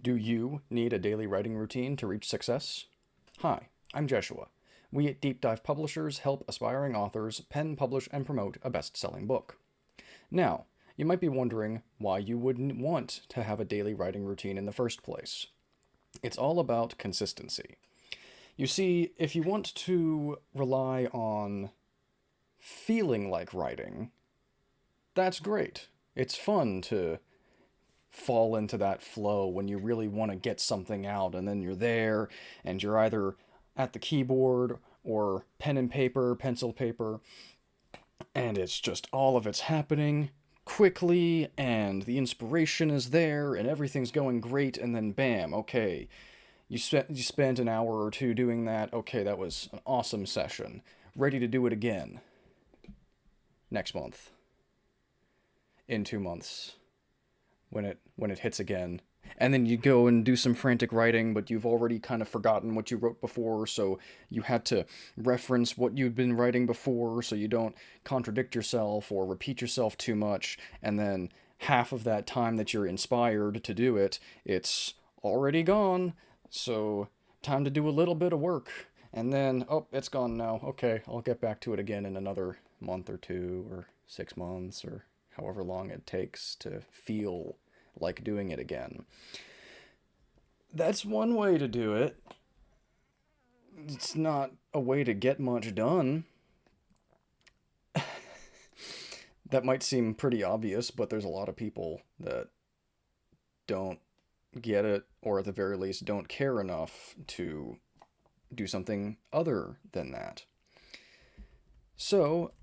Do you need a daily writing routine to reach success? Hi, I'm Jeshua. We at Deep Dive Publishers help aspiring authors pen, publish, and promote a best-selling book. Now, you might be wondering why you wouldn't want to have a daily writing routine in the first place. It's all about consistency. You see, if you want to rely on feeling like writing, that's great. It's fun to fall into that flow when you really want to get something out, and then you're there and you're either at the keyboard or pen and paper, pencil paper, and it's just all of it's happening quickly and the inspiration is there and everything's going great, and then bam, okay, you spent an hour or two doing that. Okay, that was an awesome session. Ready to do it again next month, in 2 months, when it hits again. And then you go and do some frantic writing, but you've already kind of forgotten what you wrote before, so you had to reference what you'd been writing before so you don't contradict yourself or repeat yourself too much. And then half of that time that you're inspired to do it, it's already gone. So time to do a little bit of work. And then, oh, it's gone now. Okay, I'll get back to it again in another month or two or 6 months or however long it takes to feel like doing it again. That's one way to do it. It's not a way to get much done. That might seem pretty obvious, but there's a lot of people that don't get it, or at the very least don't care enough to do something other than that. So,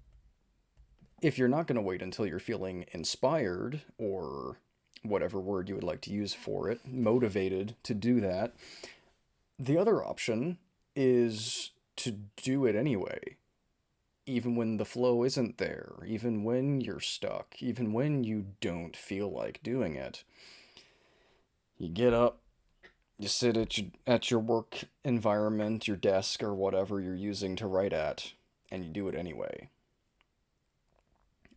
if you're not going to wait until you're feeling inspired, or whatever word you would like to use for it, motivated to do that, the other option is to do it anyway. Even when the flow isn't there, even when you're stuck, even when you don't feel like doing it. You get up, you sit at your work environment, your desk, or whatever you're using to write at, and you do it anyway.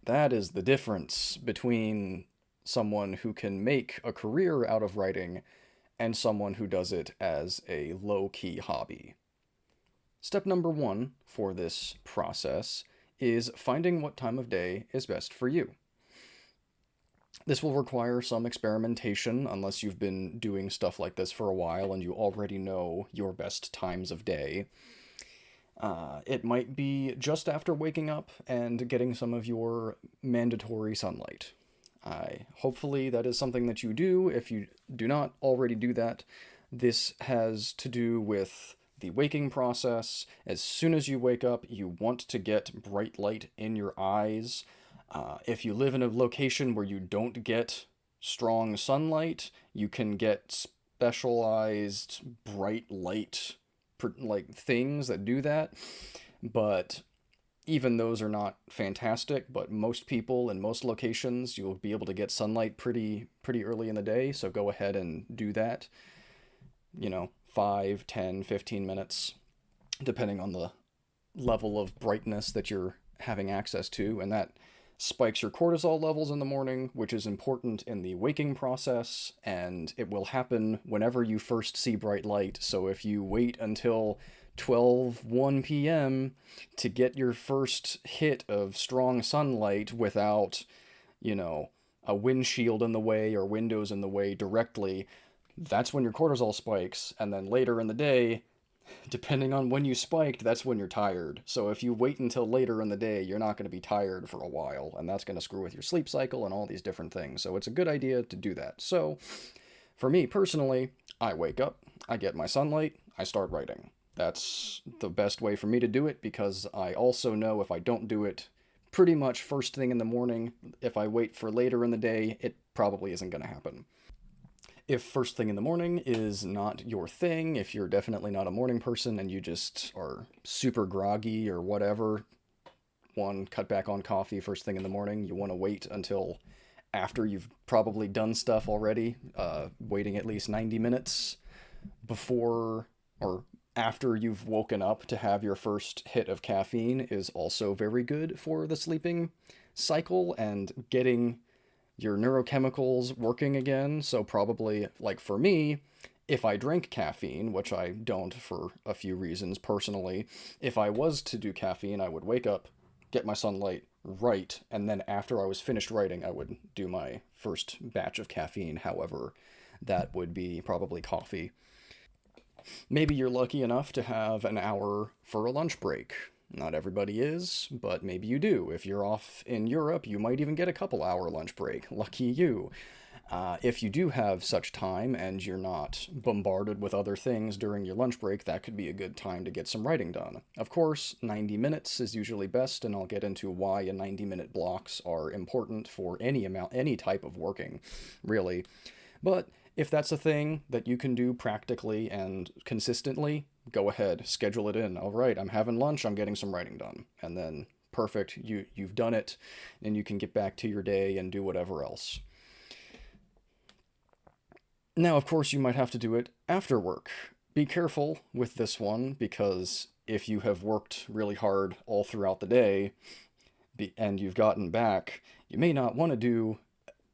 That is the difference between someone who can make a career out of writing and someone who does it as a low-key hobby. Step number one for this process is finding what time of day is best for you. This will require some experimentation unless you've been doing stuff like this for a while and you already know your best times of day. It might be just after waking up and getting some of your mandatory sunlight. Hopefully that is something that you do. If you do not already do that, this has to do with the waking process. As soon as you wake up, you want to get bright light in your eyes. If you live in a location where you don't get strong sunlight, you can get specialized bright light like things that do that, but even those are not fantastic. But most people in most locations, you'll be able to get sunlight pretty early in the day, so go ahead and do that. 5, 10, 15 minutes, depending on the level of brightness that you're having access to, and that spikes your cortisol levels in the morning, which is important in the waking process, and it will happen whenever you first see bright light. So if you wait until 1 p.m. to get your first hit of strong sunlight without, a windshield in the way or windows in the way directly, that's when your cortisol spikes, and then later in the day, depending on when you spiked, that's when you're tired. So if you wait until later in the day, you're not going to be tired for a while, and that's going to screw with your sleep cycle and all these different things. So it's a good idea to do that. So for me personally, I wake up, I get my sunlight, I start writing. That's the best way for me to do it, because I also know if I don't do it pretty much first thing in the morning, if I wait for later in the day, it probably isn't going to happen. If first thing in the morning is not your thing, if you're definitely not a morning person and you just are super groggy or whatever, cut back on coffee first thing in the morning, you want to wait until after you've probably done stuff already, waiting at least 90 minutes before or after you've woken up to have your first hit of caffeine is also very good for the sleeping cycle and getting your neurochemicals working again. So probably, like for me, if I drink caffeine, which I don't for a few reasons personally, if I was to do caffeine, I would wake up, get my sunlight, write, and then after I was finished writing, I would do my first batch of caffeine. However, that would be probably coffee. Maybe you're lucky enough to have an hour for a lunch break. Not everybody is, but maybe you do. If you're off in Europe, you might even get a couple-hour lunch break. Lucky you. If you do have such time and you're not bombarded with other things during your lunch break, that could be a good time to get some writing done. Of course, 90 minutes is usually best, and I'll get into why a 90-minute blocks are important for any type of working, really. But if that's a thing that you can do practically and consistently, go ahead, schedule it in. All right, I'm having lunch, I'm getting some writing done. And then perfect, you've done it, and you can get back to your day and do whatever else. Now, of course, you might have to do it after work. Be careful with this one because if you have worked really hard all throughout the day and you've gotten back, you may not want to do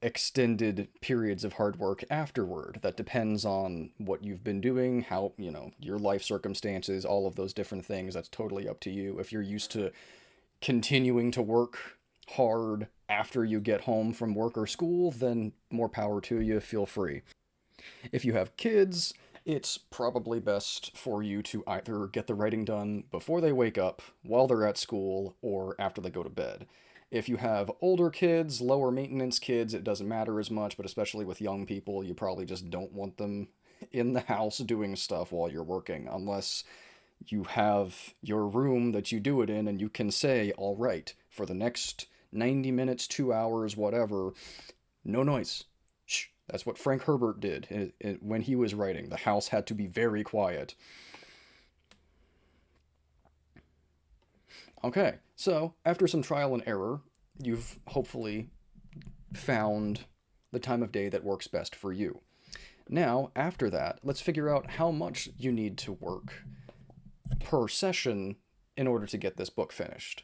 extended periods of hard work afterward. That depends on what you've been doing, how, your life circumstances, all of those different things. That's totally up to you. If you're used to continuing to work hard after you get home from work or school, then more power to you. Feel free. If you have kids, it's probably best for you to either get the writing done before they wake up, while they're at school, or after they go to bed. If you have older kids, lower maintenance kids, it doesn't matter as much, but especially with young people, you probably just don't want them in the house doing stuff while you're working, unless you have your room that you do it in and you can say, all right, for the next 90 minutes, 2 hours, whatever, no noise. Shh. That's what Frank Herbert did when he was writing. The house had to be very quiet. Okay, so after some trial and error, you've hopefully found the time of day that works best for you. Now, after that, let's figure out how much you need to work per session in order to get this book finished.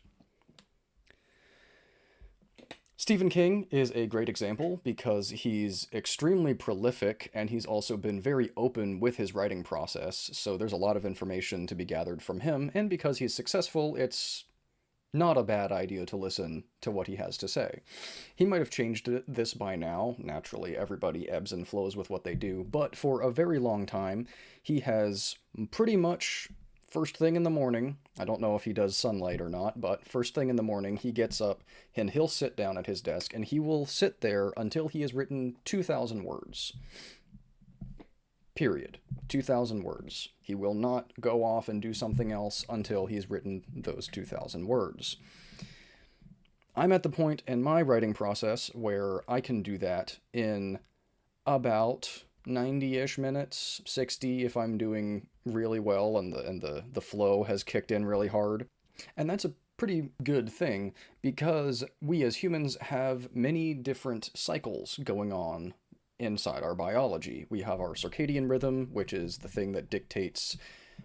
Stephen King is a great example because he's extremely prolific and he's also been very open with his writing process, so there's a lot of information to be gathered from him, and because he's successful, it's not a bad idea to listen to what he has to say. He might have changed this by now. Naturally, everybody ebbs and flows with what they do, but for a very long time, he has pretty much first thing in the morning, I don't know if he does sunlight or not, but first thing in the morning, he gets up and he'll sit down at his desk and he will sit there until he has written 2,000 words. Period. 2,000 words. He will not go off and do something else until he's written those 2,000 words. I'm at the point in my writing process where I can do that in about 90-ish minutes, 60 if I'm doing really well and the flow has kicked in really hard. And that's a pretty good thing because we as humans have many different cycles going on inside our biology. We have our circadian rhythm, which is the thing that dictates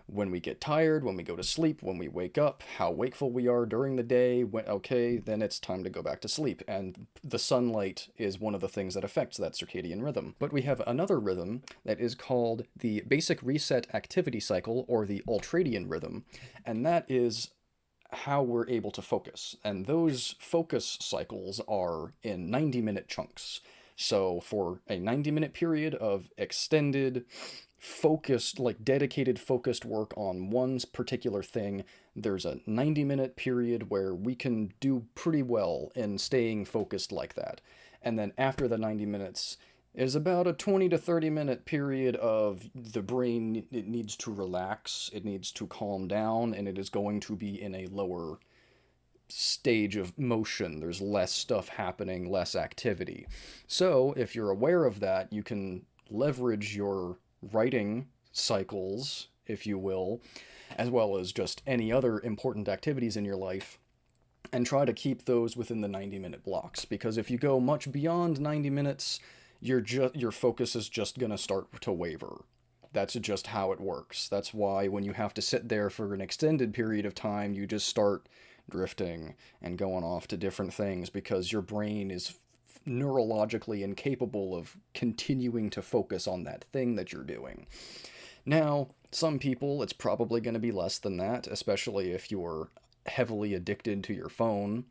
when we get tired, when we go to sleep, when we wake up, how wakeful we are during the day. When, okay, then it's time to go back to sleep. And the sunlight is one of the things that affects that circadian rhythm. But we have another rhythm that is called the basic reset activity cycle, or the ultradian rhythm. And that is how we're able to focus. And those focus cycles are in 90-minute chunks. So for a 90-minute period of extended, focused, like dedicated focused work on one particular thing, there's a 90-minute period where we can do pretty well in staying focused like that. And then after the 90 minutes is about a 20 to 30-minute period of the brain, it needs to relax, it needs to calm down, and it is going to be in a lower stage of motion. There's less stuff happening, less activity. So if you're aware of that, you can leverage your writing cycles, if you will, as well as just any other important activities in your life, and try to keep those within the 90-minute blocks. Because if you go much beyond 90 minutes, your focus is just going to start to waver. That's just how it works. That's why when you have to sit there for an extended period of time, you just start drifting and going off to different things because your brain is neurologically incapable of continuing to focus on that thing that you're doing. Now, some people, it's probably going to be less than that, especially if you're heavily addicted to your phone.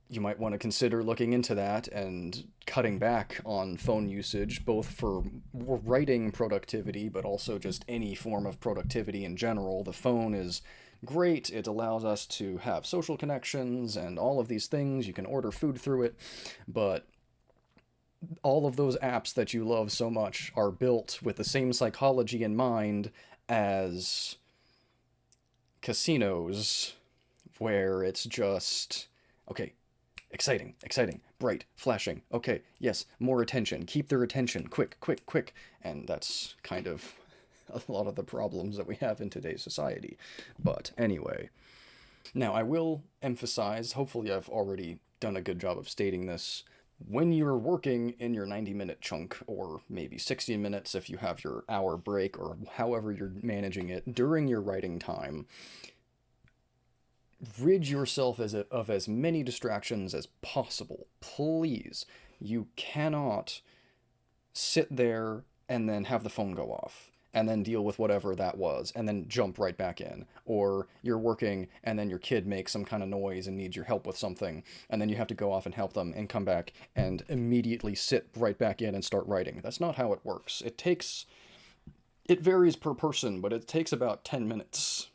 You might want to consider looking into that and cutting back on phone usage, both for writing productivity, but also just any form of productivity in general. The phone is great. It allows us to have social connections and all of these things. You can order food through it, but all of those apps that you love so much are built with the same psychology in mind as casinos, where it's just, okay, exciting, exciting, bright, flashing. Okay, yes, more attention. Keep their attention. Quick, quick, quick. And that's kind of a lot of the problems that we have in today's society. But anyway, now I will emphasize, hopefully I've already done a good job of stating this, when you're working in your 90-minute chunk, or maybe 60 minutes if you have your hour break, or however you're managing it during your writing time, rid yourself of as many distractions as possible. Please. You cannot sit there and then have the phone go off and then deal with whatever that was and then jump right back in. Or you're working and then your kid makes some kind of noise and needs your help with something, and then you have to go off and help them and come back and immediately sit right back in and start writing. That's not how it works. It varies per person, but it takes about 10 minutes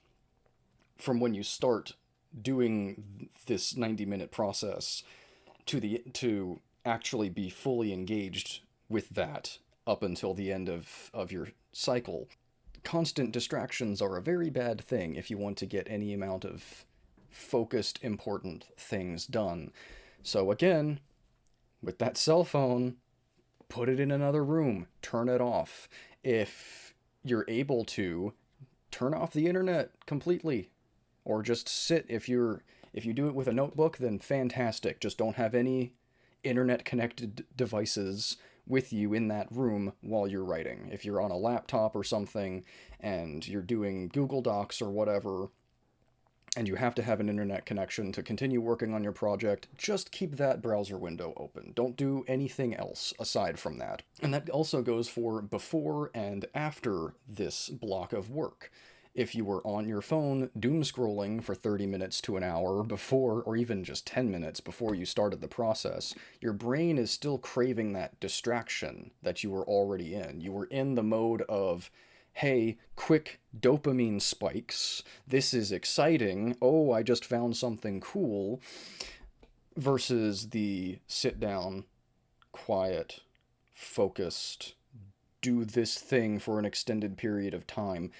from when you start doing this 90-minute process to actually be fully engaged with that up until the end of your cycle. Constant distractions are a very bad thing if you want to get any amount of focused, important things done. So again, with that cell phone, put it in another room, turn it off. If you're able to, turn off the internet completely. Or just sit. If you do it with a notebook, then fantastic. Just don't have any internet-connected devices with you in that room while you're writing. If you're on a laptop or something, and you're doing Google Docs or whatever, and you have to have an internet connection to continue working on your project, just keep that browser window open. Don't do anything else aside from that. And that also goes for before and after this block of work. If you were on your phone doom scrolling for 30 minutes to an hour before, or even just 10 minutes before you started the process, your brain is still craving that distraction that you were already in. You were in the mode of, hey, quick dopamine spikes, this is exciting, oh, I just found something cool, versus the sit down, quiet, focused, do this thing for an extended period of time.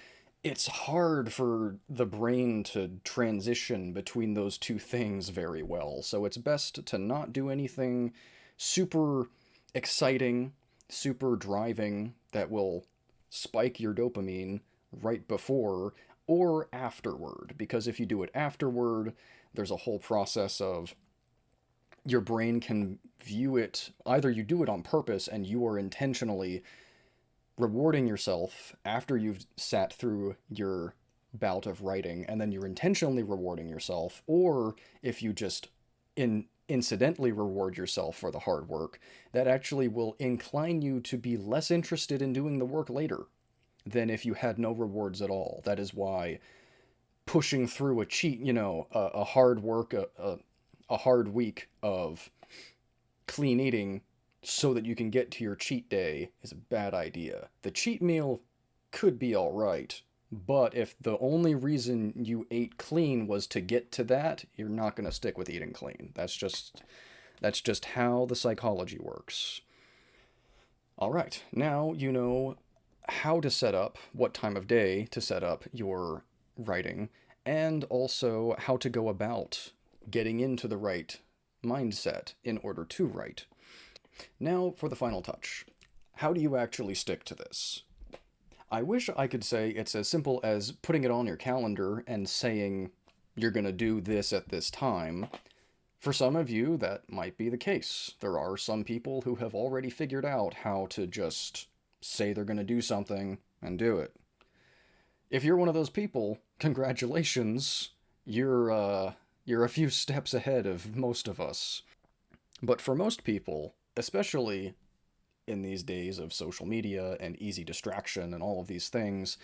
It's hard for the brain to transition between those two things very well, so it's best to not do anything super exciting, super driving that will spike your dopamine right before or afterward, because if you do it afterward, there's a whole process of your brain can view it, either you do it on purpose and you are intentionally rewarding yourself after you've sat through your bout of writing, and then you're intentionally rewarding yourself, or if you just incidentally reward yourself for the hard work, that actually will incline you to be less interested in doing the work later than if you had no rewards at all. That is why pushing through a hard work, a hard week of clean eating so that you can get to your cheat day is a bad idea. The cheat meal could be all right, but if the only reason you ate clean was to get to that, you're not going to stick with eating clean. That's just how the psychology works. All right, now you know how to set up, what time of day to set up your writing, and also how to go about getting into the right mindset in order to write. Now for the final touch. How do you actually stick to this? I wish I could say it's as simple as putting it on your calendar and saying you're going to do this at this time. For some of you, that might be the case. There are some people who have already figured out how to just say they're going to do something and do it. If you're one of those people, congratulations. You're a few steps ahead of most of us. But for most people, especially in these days of social media and easy distraction and all of these things,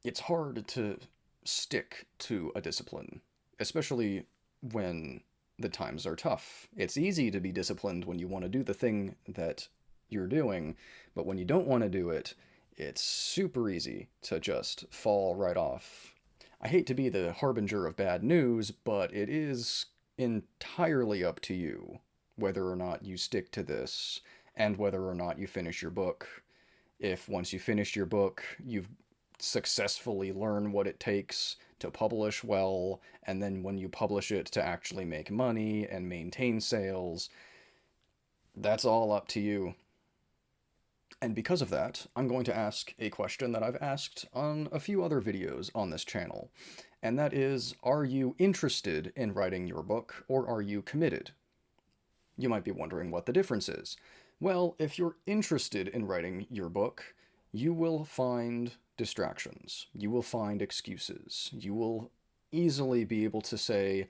it's hard to stick to a discipline, especially when the times are tough. It's easy to be disciplined when you want to do the thing that you're doing, but when you don't want to do it, it's super easy to just fall right off. I hate to be the harbinger of bad news, but it is entirely up to you whether or not you stick to this and whether or not you finish your book. If once you finish your book, you've successfully learned what it takes to publish well, and then when you publish it to actually make money and maintain sales, that's all up to you. And because of that, I'm going to ask a question that I've asked on a few other videos on this channel, and that is, are you interested in writing your book, or are you committed? You might be wondering what the difference is. Well, if you're interested in writing your book, you will find distractions. You will find excuses. You will easily be able to say,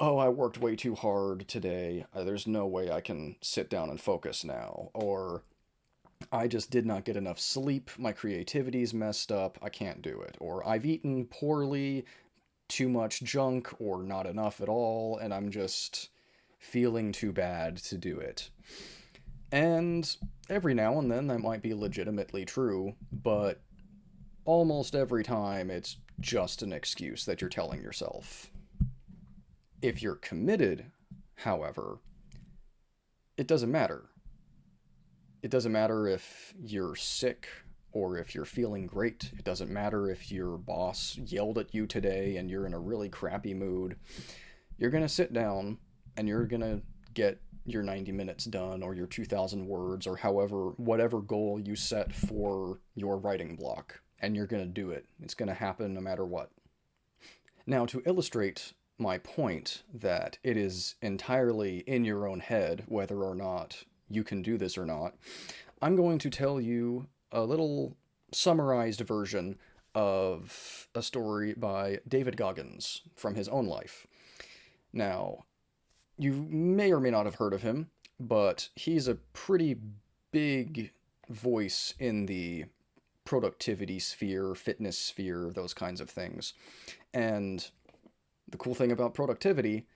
oh, I worked way too hard today. There's no way I can sit down and focus now. Or, I just did not get enough sleep. My creativity's messed up. I can't do it. Or, I've eaten poorly, too much junk, or not enough at all, and I'm just feeling too bad to do it. And every now and then that might be legitimately true, but almost every time it's just an excuse that you're telling yourself. If you're committed, however, it doesn't matter. It doesn't matter if you're sick or if you're feeling great. It doesn't matter if your boss yelled at you today and you're in a really crappy mood. You're going to sit down and you're going to get your 90 minutes done, or your 2,000 words, or whatever goal you set for your writing block, and you're going to do it. It's going to happen no matter what. Now, to illustrate my point that it is entirely in your own head whether or not you can do this or not, I'm going to tell you a little summarized version of a story by David Goggins from his own life. Now, you may or may not have heard of him, but he's a pretty big voice in the productivity sphere, fitness sphere, those kinds of things. And the cool thing about productivity,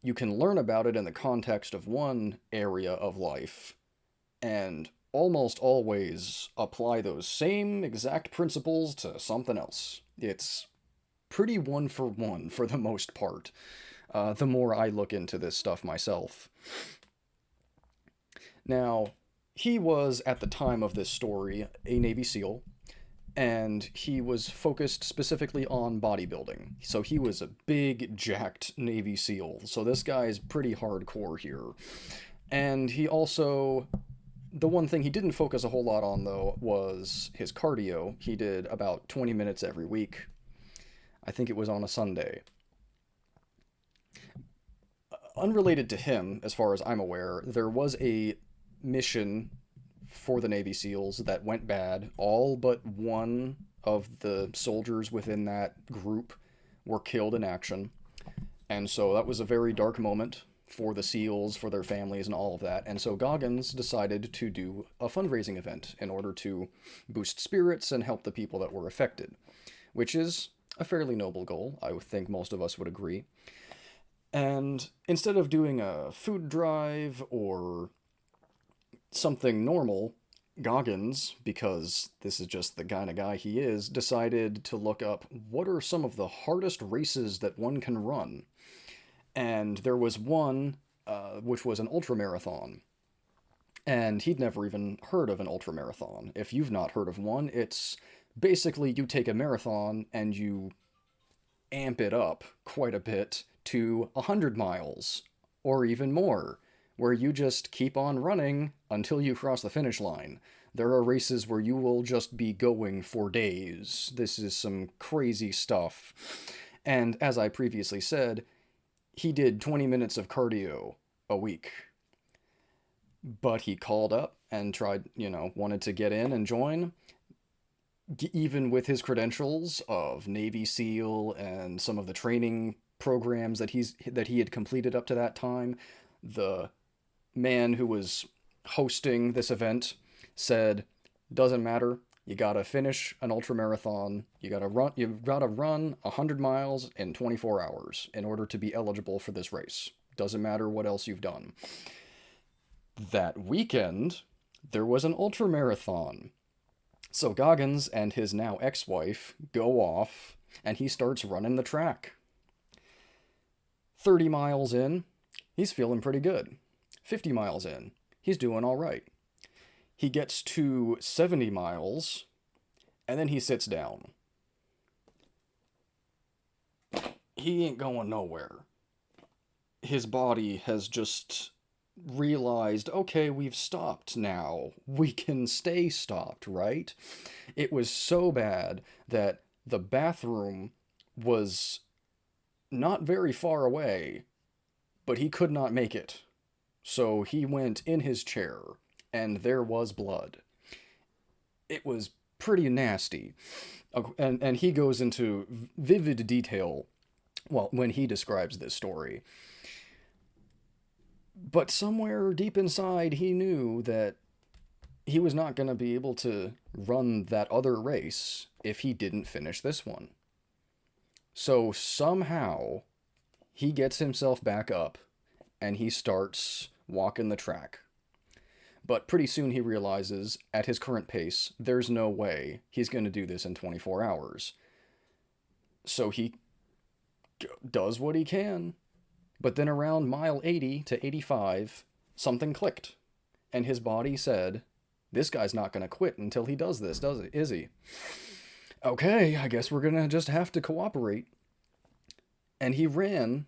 you can learn about it in the context of one area of life and almost always apply those same exact principles to something else. It's pretty one for the most part. The more I look into this stuff myself. Now, he was, at the time of this story, a Navy SEAL, and he was focused specifically on bodybuilding. So he was a big, jacked Navy SEAL. So this guy is pretty hardcore here. And he also... The one thing he didn't focus a whole lot on, though, was his cardio. He did about 20 minutes every week. I think it was on a Sunday. Unrelated to him, as far as I'm aware, there was a mission for the Navy SEALs that went bad. All but one of the soldiers within that group were killed in action. And so that was a very dark moment for the SEALs, for their families, and all of that. And so Goggins decided to do a fundraising event in order to boost spirits and help the people that were affected, which is a fairly noble goal. I think most of us would agree. And instead of doing a food drive or something normal, Goggins, because this is just the kind of guy he is, decided to look up what are some of the hardest races that one can run. And there was one, which was an ultramarathon. And he'd never even heard of an ultramarathon. If you've not heard of one, it's basically you take a marathon and you amp it up quite a bit to 100 miles, or even more, where you just keep on running until you cross the finish line. There are races where you will just be going for days. This is some crazy stuff. And as I previously said, he did 20 minutes of cardio a week. But he called up and tried, wanted to get in and join. Even with his credentials of Navy SEAL and some of the training programs that he had completed up to that time, The man who was hosting this event said, doesn't matter. You gotta finish an ultra marathon. You've gotta run 100 miles in 24 hours in order to be eligible for this race. Doesn't matter what else you've done. That weekend, there was an ultra marathon. So Goggins and his now ex-wife go off, and he starts running the track. 30 miles in, he's feeling pretty good. 50 miles in, he's doing all right. He gets to 70 miles, and then he sits down. He ain't going nowhere. His body has just realized, okay, we've stopped now. We can stay stopped, right? It was so bad that the bathroom was not very far away, but he could not make it. So he went in his chair, and there was blood. It was pretty nasty. And he goes into vivid detail, well, when he describes this story. But somewhere deep inside, he knew that he was not going to be able to run that other race if he didn't finish this one. So somehow, he gets himself back up, and he starts walking the track. But pretty soon he realizes, at his current pace, there's no way he's going to do this in 24 hours. So he does what he can. But then around mile 80 to 85, something clicked. And his body said, this guy's not going to quit until he does this, is he? Okay, I guess we're going to just have to cooperate. And he ran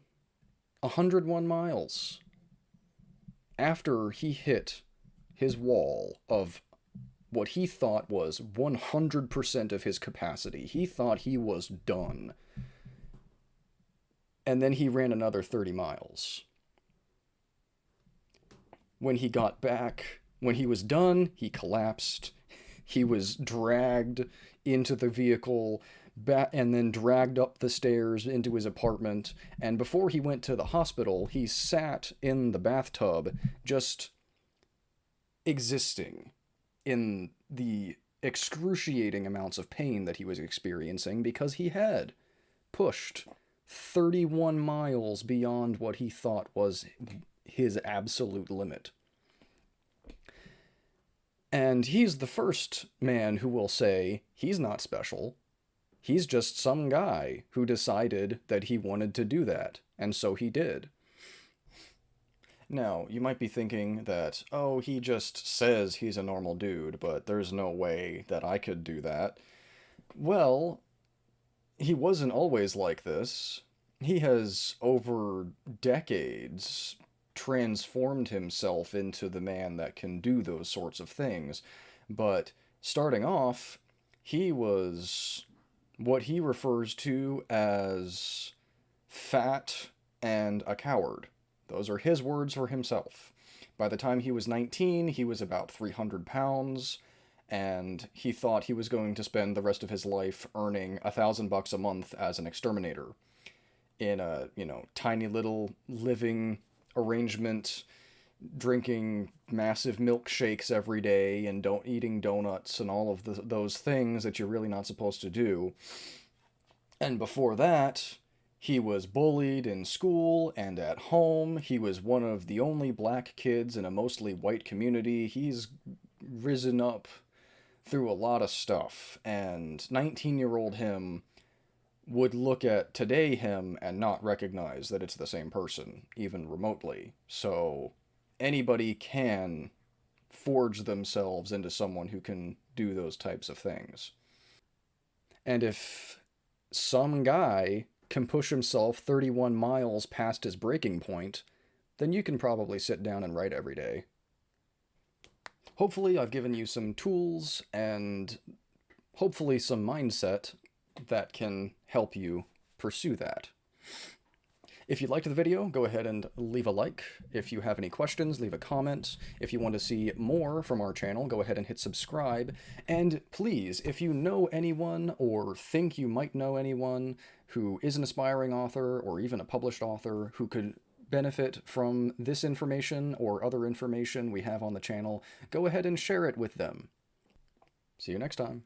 101 miles. After he hit his wall of what he thought was 100% of his capacity. He thought he was done. And then he ran another 30 miles. When he got back, when he was done, he collapsed. He was dragged into the vehicle and then dragged up the stairs into his apartment. And before he went to the hospital, he sat in the bathtub just existing in the excruciating amounts of pain that he was experiencing because he had pushed 31 miles beyond what he thought was his absolute limit. And he's the first man who will say he's not special. He's just some guy who decided that he wanted to do that, and so he did. Now, you might be thinking that, oh, he just says he's a normal dude, but there's no way that I could do that. Well, he wasn't always like this. He has, over decades, transformed himself into the man that can do those sorts of things. But starting off, he was what he refers to as fat and a coward. Those are his words for himself. By the time he was 19, he was about 300 pounds, and he thought he was going to spend the rest of his life earning $1,000 a month as an exterminator in a, tiny little living arrangement, drinking massive milkshakes every day and eating donuts and all of those things that you're really not supposed to do. And before that, he was bullied in school and at home. He was one of the only black kids in a mostly white community. He's risen up through a lot of stuff, and 19-year-old him would look at today him and not recognize that it's the same person, even remotely. So anybody can forge themselves into someone who can do those types of things. And if some guy can push himself 31 miles past his breaking point, then you can probably sit down and write every day. Hopefully I've given you some tools and hopefully some mindset that can help you pursue that. If you liked the video, go ahead and leave a like. If you have any questions, leave a comment. If you want to see more from our channel, go ahead and hit subscribe. And please, if you know anyone or think you might know anyone who is an aspiring author or even a published author who could benefit from this information or other information we have on the channel, go ahead and share it with them. See you next time.